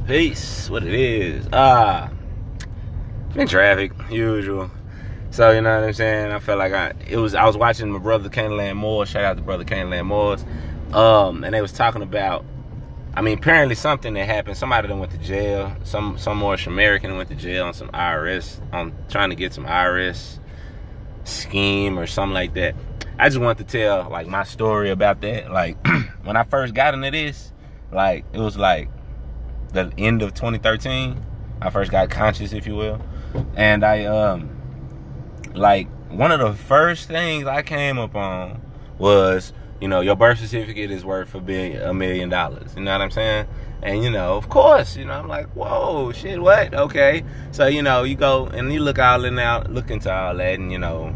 Peace. What it is? In traffic, usual. So you know what I'm saying. I felt like I was watching my brother Candyland Moore. Shout out to brother Candyland Moore's. And they was talking about. I mean, apparently something that happened. Somebody that went to jail. Some Moorish American went to jail on some IRS. On trying to get some IRS scheme or something like that. I just wanted to tell like my story about that. Like when I first got into this, like it was like the end of 2013. I first got conscious, if you will, and I like one of the first things I came up on was, you know, your birth certificate is worth $1 million. You know what I'm saying? And you know, of course, you know, I'm like, whoa, shit, what? Okay, so you know, you go and you look into all that, and you know,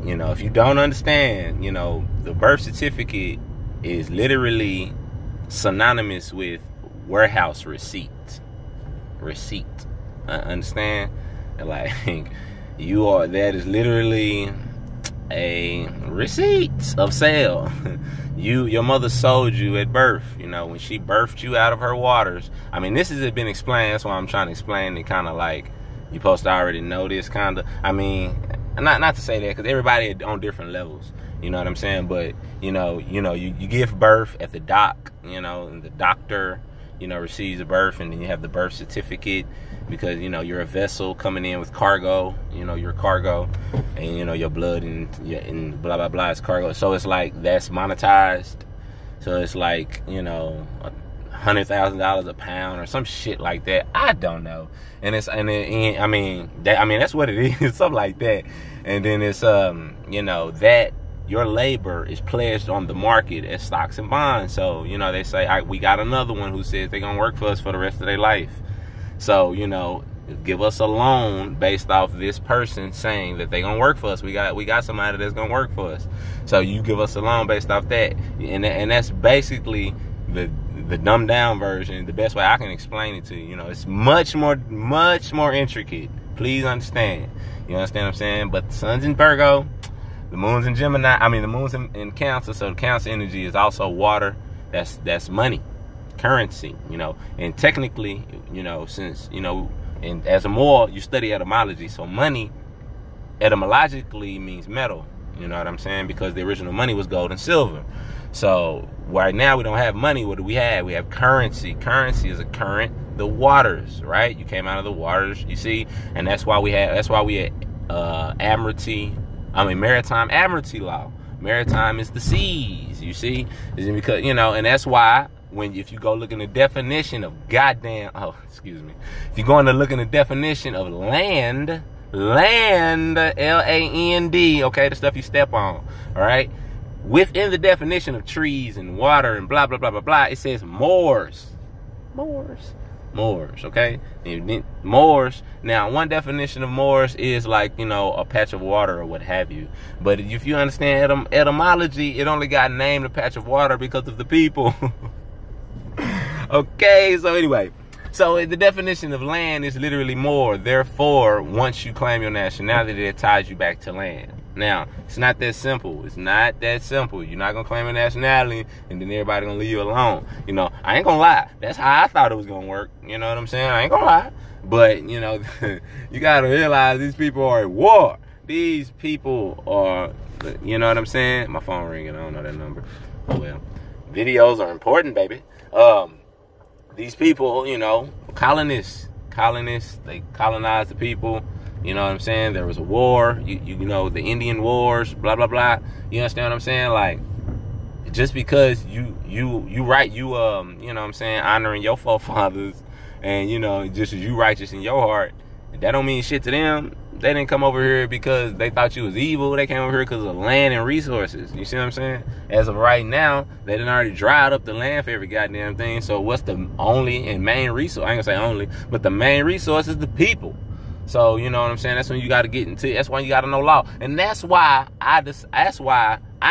if you don't understand, you know, the birth certificate is literally synonymous with warehouse receipt. Understand? Like that is literally a receipt of sale. Your mother sold you at birth, you know, when she birthed you out of her waters. I mean, this has been explained. That's why I'm trying to explain it, kind of like you're supposed to already know this, kind of. I mean, not to say that, because everybody on different levels, you know what I'm saying? But you give birth at the dock, you know, and the doctor, you know, receives the birth, and then you have the birth certificate, because you know you're a vessel coming in with cargo, you know, your cargo, and you know your blood and blah blah blah is cargo. So it's like that's monetized. So it's like, you know, $100,000 a pound or some shit like that. I don't know. And I mean that's what it is, something like that. And then it's you know, that your labor is pledged on the market as stocks and bonds. So, you know, they say, we got another one who says they're going to work for us for the rest of their life. So, you know, give us a loan based off this person saying that they're going to work for us. We got somebody that's going to work for us. So you give us a loan based off that. And that's basically the dumbed down version, the best way I can explain it to you. You know, it's much more intricate. Please understand. You understand what I'm saying? But the sun's in Virgo. The moon's in Gemini. I mean, the moon's in Cancer, so the Cancer energy is also water. That's money, currency, you know. And technically, you know, since, you know, and as a Moor, you study etymology, so money etymologically means metal. You know what I'm saying? Because the original money was gold and silver. So right now we don't have money. What do we have? We have currency. Currency is a current. The waters, right? You came out of the waters, you see, and that's why we had maritime admiralty law. Maritime is the seas, you see? Is it because, you know, and that's why if you go look in the definition of if you go in to look in the definition of land, L-A-N-D, okay, the stuff you step on, all right? Within the definition of trees and water and blah, blah, blah, blah, blah, it says moors, okay? Moors. Now, one definition of moors is like, you know, a patch of water or what have you. But if you understand etymology, it only got named a patch of water because of the people. Okay, so anyway. So the definition of land is literally moor. Therefore, once you claim your nationality, it ties you back to land. Now, it's not that simple. You're not going to claim a nationality and then everybody going to leave you alone. You know, I ain't going to lie. That's how I thought it was going to work. You know what I'm saying? I ain't going to lie. But, you know, you got to realize these people are at war. These people are, you know what I'm saying? My phone ringing. I don't know that number. Oh, well. Videos are important, baby. These people, you know, colonists, they colonized the people. You know what I'm saying? There was a war, you know, the Indian wars, blah, blah, blah. You understand what I'm saying? Like, just because you know what I'm saying, honoring your forefathers, and, you know, just as you righteous in your heart, that don't mean shit to them. They didn't come over here because they thought you was evil. They came over here because of land and resources. You see what I'm saying? As of right now, they done already dried up the land for every goddamn thing. So what's the only and main resource? I ain't gonna say only, but the main resource is the people. So, you know what I'm saying? That's when you got to get into it. That's why you got to know law. And that's why I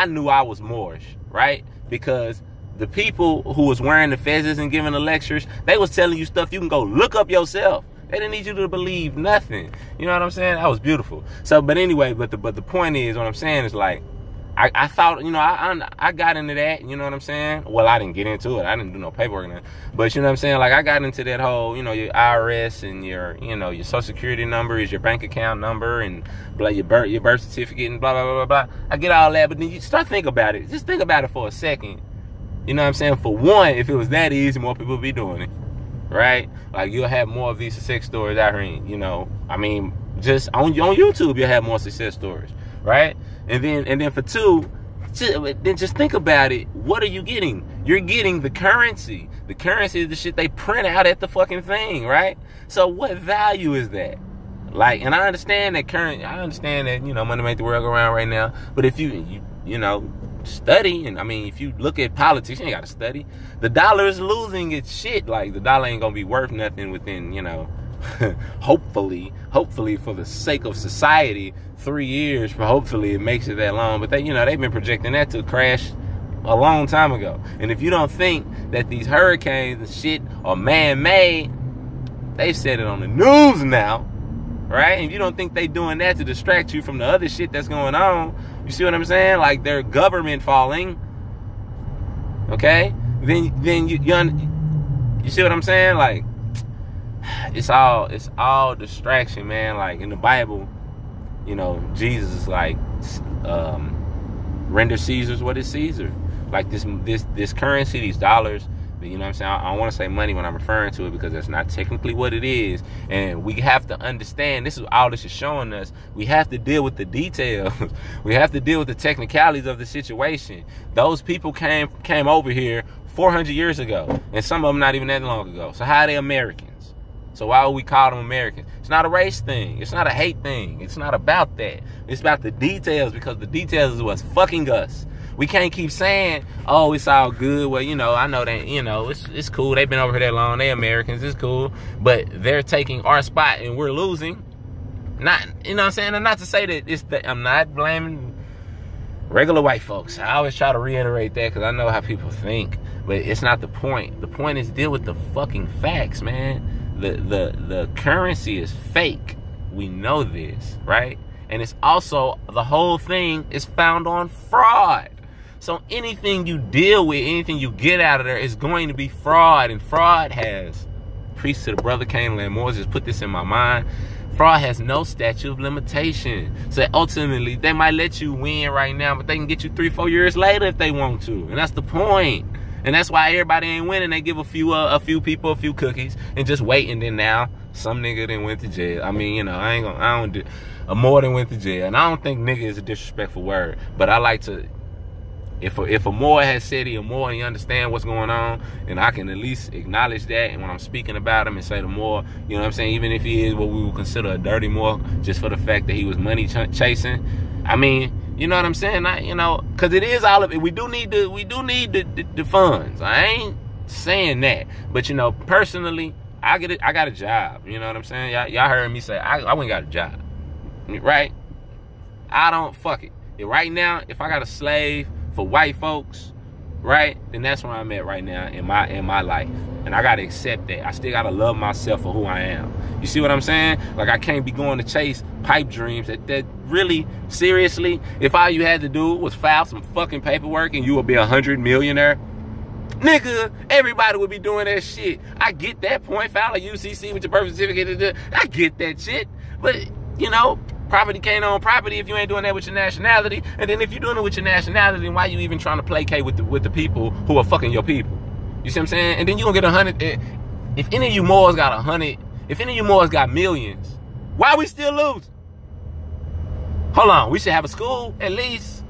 knew I was Moorish, right? Because the people who was wearing the fezzes and giving the lectures, they was telling you stuff you can go look up yourself. They didn't need you to believe nothing. You know what I'm saying? That was beautiful. So, but anyway, but the point is, what I'm saying is, like, I thought, you know, I got into that, you know what I'm saying? Well, I didn't get into it. I didn't do no paperwork or nothing. But you know what I'm saying? Like, I got into that whole, you know, your IRS and your, you know, your social security number is your bank account number and blah, your birth certificate and blah, blah, blah, blah, blah. I get all that, but then you start thinking about it. Just think about it for a second. You know what I'm saying? For one, if it was that easy, more people would be doing it, right? Like, you'll have more of these success stories out here, you know. I mean, just on YouTube, you'll have more success stories, right? And then for two, then just think about it. What are you getting? You're getting the currency. The currency is the shit they print out at the fucking thing, right? So what value is that? Like, and I understand that you know, money make the world go round right now. But if you know, study, and I mean, if you look at politics, you ain't got to study. The dollar is losing its shit. Like, the dollar ain't gonna be worth nothing within, you know, hopefully for the sake of society, 3 years, but hopefully it makes it that long. But they, you know, they've been projecting that to crash a long time ago. And if you don't think that these hurricanes and shit are man-made, they said it on the news now, right? And you don't think they doing that to distract you from the other shit that's going on. You see what I'm saying? Like, their government falling, okay? Then you see what I'm saying? Like, it's all distraction, man. Like, in the Bible, you know, Jesus is like, render Caesar's what is Caesar. Like, this currency, these dollars, you know what I'm saying? I don't want to say money when I'm referring to it, because that's not technically what it is. And we have to understand, this is all this is showing us. We have to deal with the details. We have to deal with the technicalities of the situation. Those people came over here 400 years ago, and some of them not even that long ago. So how are they Americans? So why would we call them Americans? It's not a race thing. It's not a hate thing. It's not about that. It's about the details, because the details is what's fucking us. We can't keep saying, oh, it's all good. Well, you know, I know that, you know, it's cool. They've been over here that long. They Americans. It's cool. But they're taking our spot and we're losing. Not, you know what I'm saying? And not to say that I'm not blaming regular white folks. I always try to reiterate that, because I know how people think. But it's not the point. The point is deal with the fucking facts, man. The currency is fake. We know this, right? And it's also, the whole thing is found on fraud. So anything you deal with, anything you get out of there is going to be fraud. And fraud has, priest to the brother Cain Lamores just put this in my mind, fraud has no statute of limitation. So ultimately, they might let you win right now, but they can get you 3-4 years later if they want to. And that's the point. And that's why everybody ain't winning. They give a few people a few cookies and just wait. And then now some nigga then went to jail. I mean, you know, I don't do a more than went to jail. And I don't think nigga is a disrespectful word, but I like to, if a more has said he a more and he understand what's going on, and I can at least acknowledge that. And when I'm speaking about him and say the more, you know what I'm saying, even if he is what we would consider a dirty more, just for the fact that he was money chasing, I mean, you know what I'm saying? You know, because it is all of it. We do need the funds. I ain't saying that, but you know, personally, I got a job. You know what I'm saying? Y'all heard me say I went and got a job, right? I don't fuck it. Right now, if I got a slave for white folks, right, then that's where I'm at right now in my life, and I gotta accept that. I still gotta love myself for who I am. You see what I'm saying? Like, I can't be going to chase pipe dreams that really, seriously, if all you had to do was file some fucking paperwork and you would be 100 millionaire, nigga, everybody would be doing that shit. I get that point. File a UCC with your birth certificate. I get that shit. But, you know, property can't own property if you ain't doing that with your nationality. And then if you're doing it with your nationality, then why you even trying to placate with the people who are fucking your people? You see what I'm saying? And then you gonna get 100. If any of you Moors got 100, if any of you Moors got millions, why we still losing? Hold on, we should have a school at least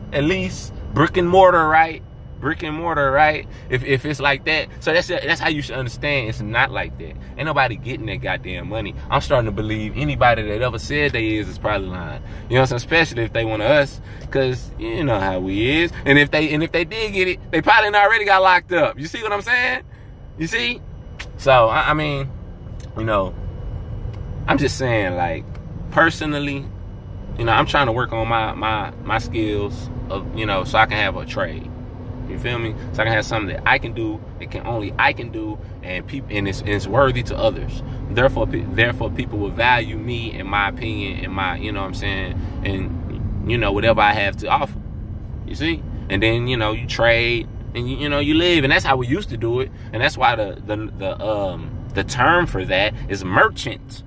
brick and mortar, right? Brick and mortar, right? If it's like that, so that's how you should understand. It's not like that. Ain't nobody getting that goddamn money. I'm starting to believe anybody that ever said they is probably lying. You know what I'm saying? Especially if they want us, cause you know how we is. And if they did get it, they probably already got locked up. You see what I'm saying? You see? So I mean, you know, I'm just saying, like, personally, you know, I'm trying to work on my skills of, you know, so I can have a trade. You feel me? So I can have something that I can do, that only I can do, and it's worthy to others. Therefore, people will value me and my opinion and my, you know what I'm saying, and, you know, whatever I have to offer. You see? And then, you know, you trade and you know, you live, and that's how we used to do it. And that's why the term for that is merchant.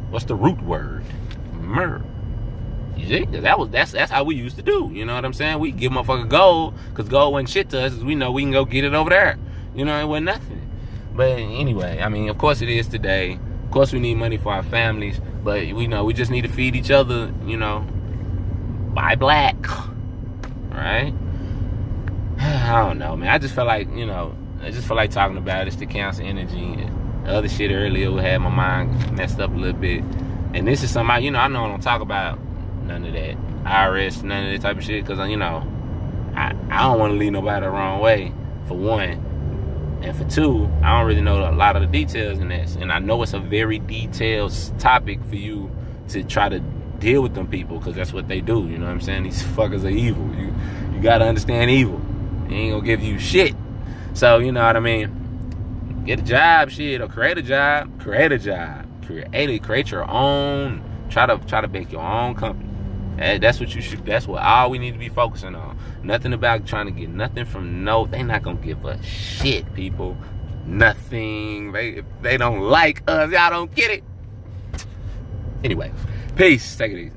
What's the root word? You see? That's how we used to do. You know what I'm saying? We give motherfucker gold, because gold wasn't shit to us, because we know we can go get it over there. You know, it wasn't nothing. But anyway, I mean, of course it is today. Of course we need money for our families, but we know we just need to feed each other, you know, buy black. Right? I don't know, man. I just felt like, you know, talking about it. It's the Cancer energy. The other shit earlier had my mind messed up a little bit. And this is something, you know, I know I don't talk about none of that. IRS, none of that type of shit. Because, you know, I don't want to lead nobody the wrong way, for one. And for two, I don't really know a lot of the details in this. And I know it's a very detailed topic for you to try to deal with them people, because that's what they do. You know what I'm saying? These fuckers are evil. You got to understand evil. They ain't going to give you shit. So, you know what I mean? Get a job, shit, or create a job. Create your own. Try to make your own company. That's what you should. That's what all we need to be focusing on. Nothing about trying to get nothing from they not gonna give us shit, people. Nothing. If they don't like us, y'all don't get it. Anyway, peace. Take it easy.